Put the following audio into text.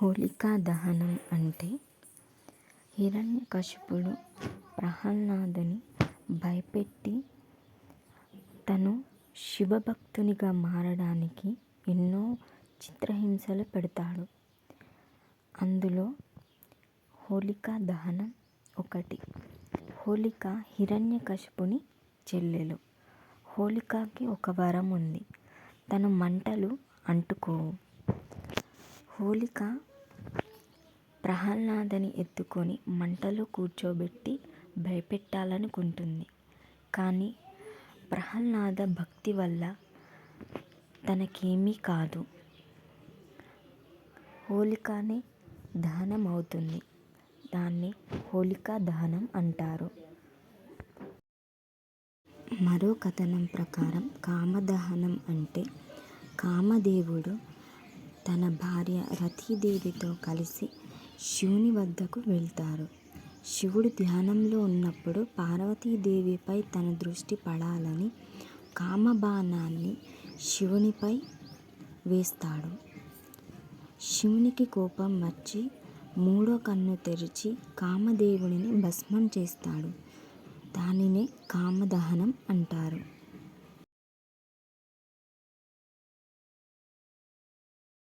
హోలికా దహనం అంటే హిరణ్యకశిపుడు ప్రహ్లాదుని భయపెట్టి తను శివభక్తునిగా మారడానికి ఎన్నో చిత్రహింసలు పెడతాడు. అందులో హోలికా దహనం ఒకటి. హోలిక హిరణ్యకశిపుని చెల్లెలు. హోలికకి ఒక వరం ఉంది, తన మంటలు అంటుకోవు. హోలిక ప్రహ్లాదుని ఎత్తుకొని మంటలో కూర్చోబెట్టి భయపెట్టాలనుకుంటుంది. కానీ ప్రహ్లాద భక్తి వల్ల తనకేమీ కాదు. హోలికనే దహనం అవుతుంది. దాన్ని హోలికా దహనం అంటారు. మరో కథనం ప్రకారం కామదహనం అంటే కామదేవుడు తన భార్య రతీదేవితో కలిసి శివుని వద్దకు వెళ్తారు. శివుడు ధ్యానంలో ఉన్నప్పుడు పార్వతీదేవిపై తన దృష్టి పడాలని కామబాణాన్ని శివునిపై వేస్తాడు. శివునికి కోపం వచ్చి మూడో కన్ను తెరిచి కామదేవుడిని భస్మం చేస్తాడు. దానినే కామదహనం అంటారు.